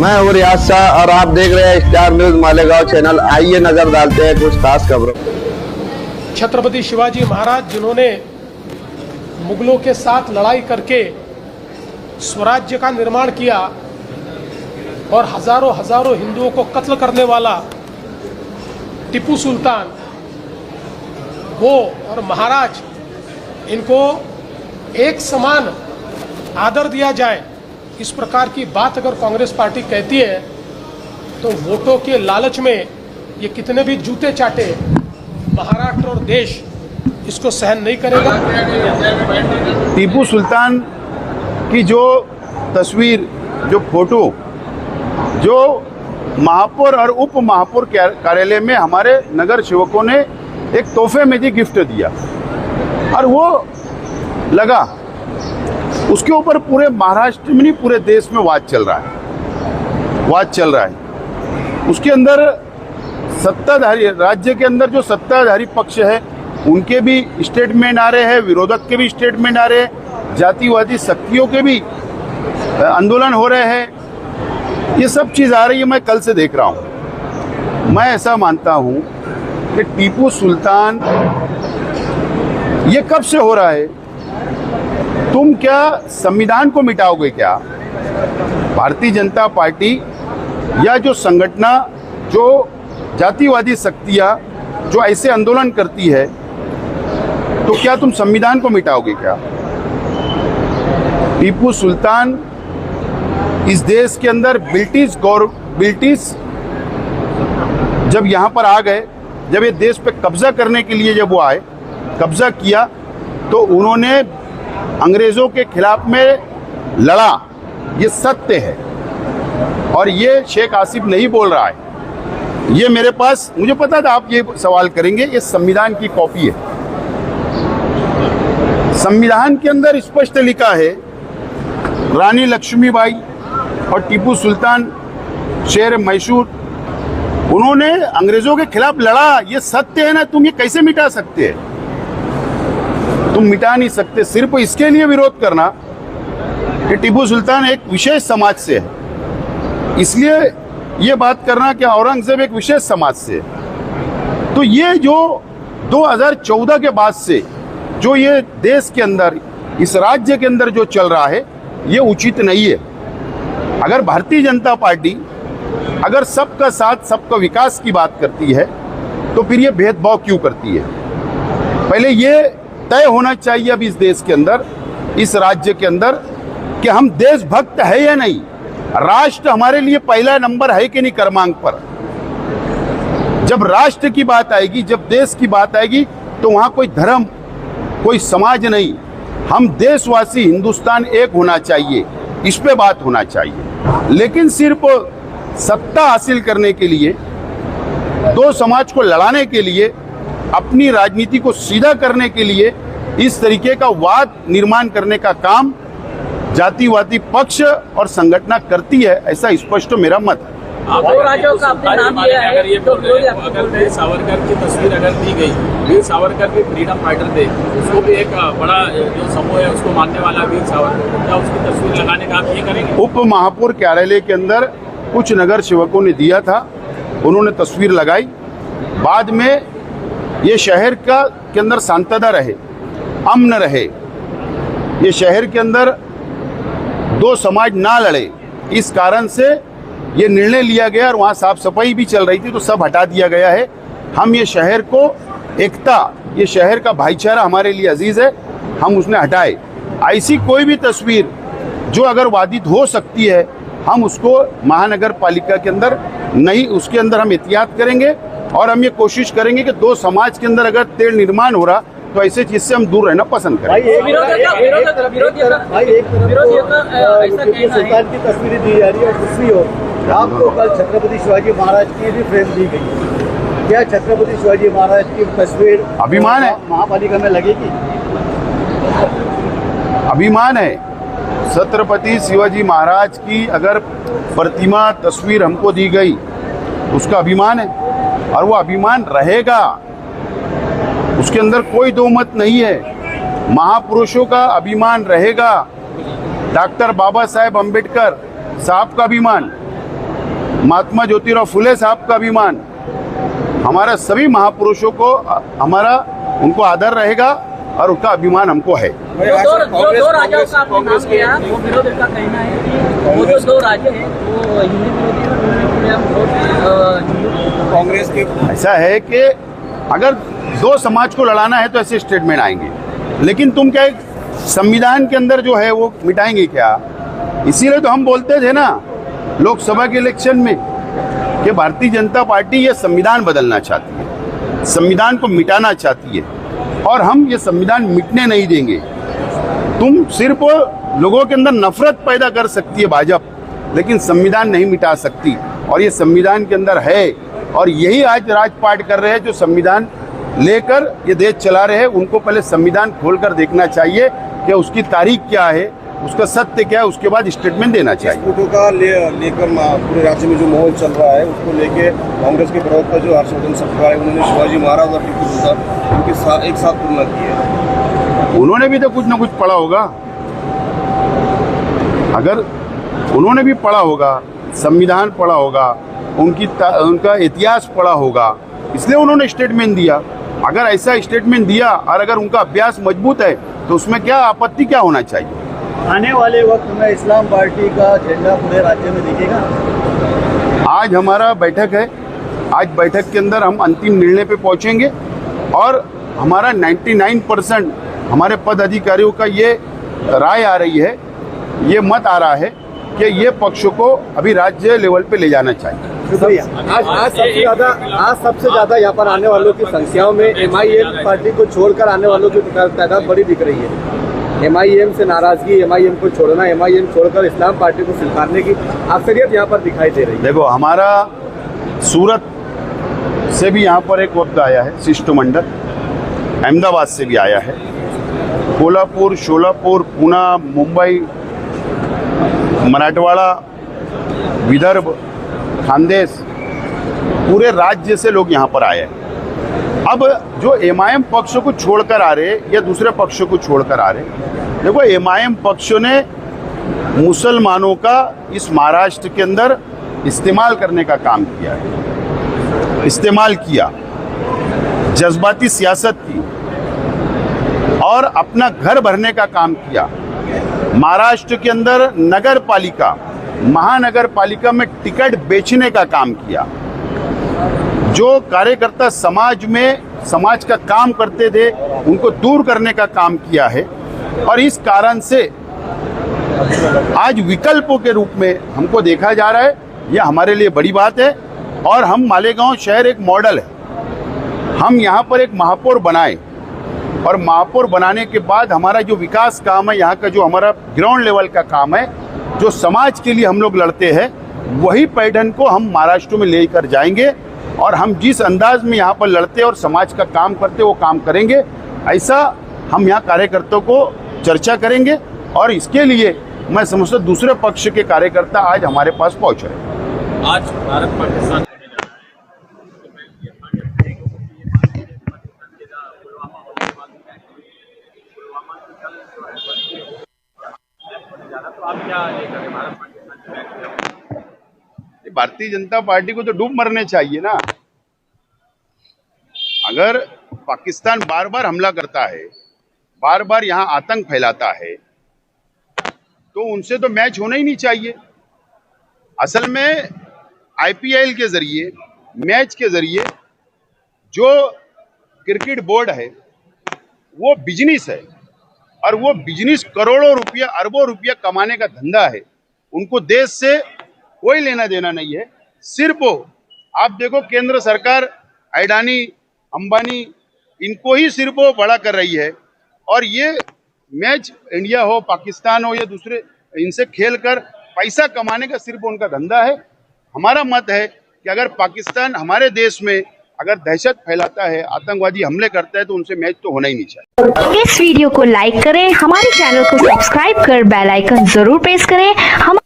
मैं हूँ रियाज शाह और आप देख रहे हैं स्टार न्यूज मालेगांव चैनल। आइए नजर डालते हैं कुछ खास खबरों। छत्रपति शिवाजी महाराज जिन्होंने मुगलों के साथ लड़ाई करके स्वराज्य का निर्माण किया और हजारों हजारों हिंदुओं को कत्ल करने वाला टीपू सुल्तान, वो और महाराज, इनको एक समान आदर दिया जाए, इस प्रकार की बात अगर कांग्रेस पार्टी कहती है तो वोटों के लालच में ये कितने भी जूते चाटे, महाराष्ट्र और देश इसको सहन नहीं करेगा। टीपू सुल्तान की जो तस्वीर, जो फोटो, जो महापौर और उप महापौर कार्यालय में हमारे नगर सेवकों ने एक तोहफे में गिफ्ट दिया और वो लगा, उसके ऊपर पूरे महाराष्ट्र में नहीं पूरे देश में वाद चल रहा है। उसके अंदर सत्ताधारी, राज्य के अंदर जो सत्ताधारी पक्ष है उनके भी स्टेटमेंट आ रहे हैं, विरोधक के भी स्टेटमेंट आ रहे हैं, जातिवादी शक्तियों के भी आंदोलन हो रहे हैं। ये सब चीज़ आ रही है, मैं कल से देख रहा हूँ। मैं ऐसा मानता हूँ कि टीपू सुल्तान ये कब से हो रहा है? तुम क्या संविधान को मिटाओगे क्या? भारतीय जनता पार्टी या जो संगठन, जो जातिवादी शक्तियां जो ऐसे आंदोलन करती है, तो क्या तुम संविधान को मिटाओगे क्या? टीपू सुल्तान इस देश के अंदर ब्रिटिश जब यहाँ पर आ गए, जब ये देश पे कब्जा करने के लिए जब वो आए, कब्जा किया, तो उन्होंने अंग्रेजों के खिलाफ में लड़ा, ये सत्य है। और ये शेख आसिफ नहीं बोल रहा है, ये मेरे पास, मुझे पता था आप ये सवाल करेंगे, ये संविधान की कॉपी है। संविधान के अंदर स्पष्ट लिखा है, रानी लक्ष्मीबाई और टीपू सुल्तान शेर मैसूर, उन्होंने अंग्रेजों के खिलाफ लड़ा, ये सत्य है ना। तुम ये कैसे मिटा सकते हैं? तुम मिटा नहीं सकते। सिर्फ इसके लिए विरोध करना कि टीपू सुल्तान एक विशेष समाज से है, इसलिए ये बात करना कि औरंगजेब एक विशेष समाज से है, तो ये जो 2014 के बाद से जो ये देश के अंदर, इस राज्य के अंदर जो चल रहा है, ये उचित नहीं है। अगर भारतीय जनता पार्टी अगर सबका साथ, सबका विकास की बात करती है, तो फिर ये भेदभाव क्यों करती है? पहले ये तय होना चाहिए अब इस देश के अंदर, इस राज्य के अंदर, कि हम देशभक्त है या नहीं। राष्ट्र हमारे लिए पहला नंबर है कि नहीं क्रमांक पर? जब राष्ट्र की बात आएगी, जब देश की बात आएगी, तो वहां कोई धर्म, कोई समाज नहीं, हम देशवासी, हिंदुस्तान एक होना चाहिए, इस पे बात होना चाहिए। लेकिन सिर्फ सत्ता हासिल करने के लिए, दो समाज को लड़ाने के लिए, अपनी राजनीति को सीधा करने के लिए इस तरीके का वाद निर्माण करने का काम जातिवादी पक्ष और संगठन करती है, ऐसा स्पष्ट मेरा मत है। अगर ये बोल रहे हैं, अगर वीर सावरकर की तस्वीर अगर दी गई, वीर सावरकर भी फ्रीडम फाइटर थे, उसको भी एक बड़ा जो समूह है उसको मानने वाला वीर सावरकर, क्या उसकी तस्वीर लगाने का आप ये करेंगे? उप महापौर कार्यालय के अंदर कुछ नगर सेवकों ने दिया था, उन्होंने तस्वीर लगाई। बाद में ये शहर के अंदर शांतता रहे, अमन रहे, ये शहर के अंदर दो समाज ना लड़े, इस कारण से ये निर्णय लिया गया। और वहाँ साफ सफाई भी चल रही थी, तो सब हटा दिया गया है। हम ये शहर को एकता, ये शहर का भाईचारा हमारे लिए अजीज है, हम उसने हटाए। ऐसी कोई भी तस्वीर जो अगर वादित हो सकती है, हम उसको महानगर पालिका के अंदर नहीं, उसके अंदर हम एहतियात करेंगे और हम ये कोशिश करेंगे कि दो समाज के अंदर अगर तेल निर्माण हो रहा, तो ऐसे चीज से हम दूर रहना पसंद करें। सुल्तान की तस्वीरें दी जा रही है और दूसरी ओर आपको कल छत्रपति शिवाजी महाराज की भी फ्रेम दी गई। क्या छत्रपति शिवाजी महाराज की तस्वीर अभिमान है, महापालिका में लगेगी? अभिमान है। छत्रपति शिवाजी महाराज की अगर प्रतिमा, तस्वीर हमको दी गई, उसका अभिमान है और वो अभिमान रहेगा, उसके अंदर कोई दो मत नहीं है। महापुरुषों का अभिमान रहेगा, डॉक्टर बाबा साहेब अम्बेडकर साहब का अभिमान, महात्मा ज्योतिराव फुले साहब का अभिमान, हमारा सभी महापुरुषों को हमारा उनको आदर रहेगा और उनका अभिमान हमको है। दो राज्यों का आपने नाम लिया, वो विरोधी का कहना है कि वो जो दो राज्य हैं वो हिंदी विरोधी कांग्रेस के ऐसा है कि अगर दो समाज को लड़ाना है तो ऐसे स्टेटमेंट आएंगे, लेकिन तुम क्या एक संविधान के अंदर जो है वो मिटाएंगे क्या? इसीलिए तो हम बोलते थे ना लोकसभा के इलेक्शन में कि भारतीय जनता पार्टी ये संविधान बदलना चाहती है, संविधान को मिटाना चाहती है और हम ये संविधान मिटने नहीं देंगे। तुम सिर्फ लोगों के अंदर नफरत पैदा कर सकती है भाजपा, लेकिन संविधान नहीं मिटा सकती और ये संविधान के अंदर है और यही आज राजपाट कर रहे हैं जो संविधान लेकर ये देश चला रहे हैं। उनको पहले संविधान खोलकर देखना चाहिए कि उसकी तारीख क्या है, उसका सत्य क्या है, उसके बाद स्टेटमेंट देना चाहिए। फोटो का लेकर पूरे राज्य में जो माहौल चल रहा है उसको लेके कांग्रेस के प्रवक्ता जो हर्षवर्धन सपकाळ उन्होंने शिवाजी महाराज और टीपू सुल्तान उनके एक साथ तुलना की है। उन्होंने भी तो कुछ ना कुछ पढ़ा होगा, अगर उन्होंने भी पढ़ा होगा, संविधान पढ़ा होगा, उनका इतिहास पढ़ा होगा, इसलिए उन्होंने स्टेटमेंट दिया। अगर ऐसा स्टेटमेंट दिया और अगर उनका अभ्यास मजबूत है तो उसमें क्या आपत्ति क्या होना चाहिए? आने वाले वक्त में इस्लाम पार्टी का झंडा पूरे राज्य में दिखेगा। आज हमारा बैठक है, आज बैठक के अंदर हम अंतिम निर्णय पे पहुंचेंगे और हमारा 99% हमारे पद अधिकारियों का ये राय आ रही है, ये मत आ रहा है कि ये पक्ष को अभी राज्य लेवल पे ले जाना चाहिए। शुक्रिया। आज सबसे ज्यादा यहाँ पर आने वालों की संख्याओं में MIM पार्टी को छोड़कर आने वालों की तादाद बड़ी दिख रही है। MIM से नाराजगी, MIM को छोड़ना, MIM छोड़कर इस्लाम पार्टी को स्वीकारने की अक्सरियत यहाँ पर दिखाई दे रही है। देखो, हमारा सूरत से भी यहाँ पर एक वक्त आया है शिष्टमंडल, अहमदाबाद से भी आया है, कोल्हापुर, शोलापुर, पुणे, मुंबई, मराठवाड़ा, विदर्भ, खानदेश, पूरे राज्य से लोग यहाँ पर आए हैं। अब जो MIM पक्ष को छोड़कर आ रहे या दूसरे पक्ष को छोड़कर आ रहे, देखो MIM पक्ष ने मुसलमानों का इस महाराष्ट्र के अंदर इस्तेमाल करने का काम किया है, इस्तेमाल किया, जज्बाती सियासत की और अपना घर भरने का काम किया। महाराष्ट्र के अंदर नगर पालिका, महानगर पालिका में टिकट बेचने का काम किया। जो कार्यकर्ता समाज में समाज का काम करते थे उनको दूर करने का काम किया है और इस कारण से आज विकल्पों के रूप में हमको देखा जा रहा है। यह हमारे लिए बड़ी बात है और हम मालेगांव शहर एक मॉडल है। हम यहाँ पर एक महापौर बनाए और महापौर बनाने के बाद हमारा जो विकास काम है, यहाँ का जो हमारा ग्राउंड लेवल का काम है, जो समाज के लिए हम लोग लड़ते हैं, वही पैटर्न को हम महाराष्ट्र में लेकर जाएंगे और हम जिस अंदाज में यहाँ पर लड़ते और समाज का काम करते वो काम करेंगे। ऐसा हम यहाँ कार्यकर्ताओं को चर्चा करेंगे और इसके लिए मैं समझता दूसरे पक्ष के कार्यकर्ता आज हमारे पास पहुँच रहे हैं। आज भारत पाकिस्तान तो आप क्या लेकर भारत पाकिस्तान? भारतीय जनता पार्टी को तो डूब मरने चाहिए ना। अगर पाकिस्तान बार बार हमला करता है, बार बार यहाँ आतंक फैलाता है, तो उनसे तो मैच होना ही नहीं चाहिए। असल में IPL के जरिए, मैच के जरिए जो क्रिकेट बोर्ड है वो बिजनेस है और वो बिजनेस करोड़ों रुपया, अरबों रुपया कमाने का धंधा है। उनको देश से कोई लेना देना नहीं है। सिर्फ आप देखो केंद्र सरकार अडानी, अंबानी, इनको ही सिर्फ वो बड़ा कर रही है और ये मैच इंडिया हो, पाकिस्तान हो या दूसरे, इनसे खेल कर पैसा कमाने का सिर्फ उनका धंधा है। हमारा मत है कि अगर पाकिस्तान हमारे देश में अगर दहशत फैलाता है, आतंकवादी हमले करता है, तो उनसे मैच तो होना ही नहीं चाहिए। इस वीडियो को लाइक करें, हमारे चैनल को सब्सक्राइब कर बेल आइकन जरूर प्रेस करें। हम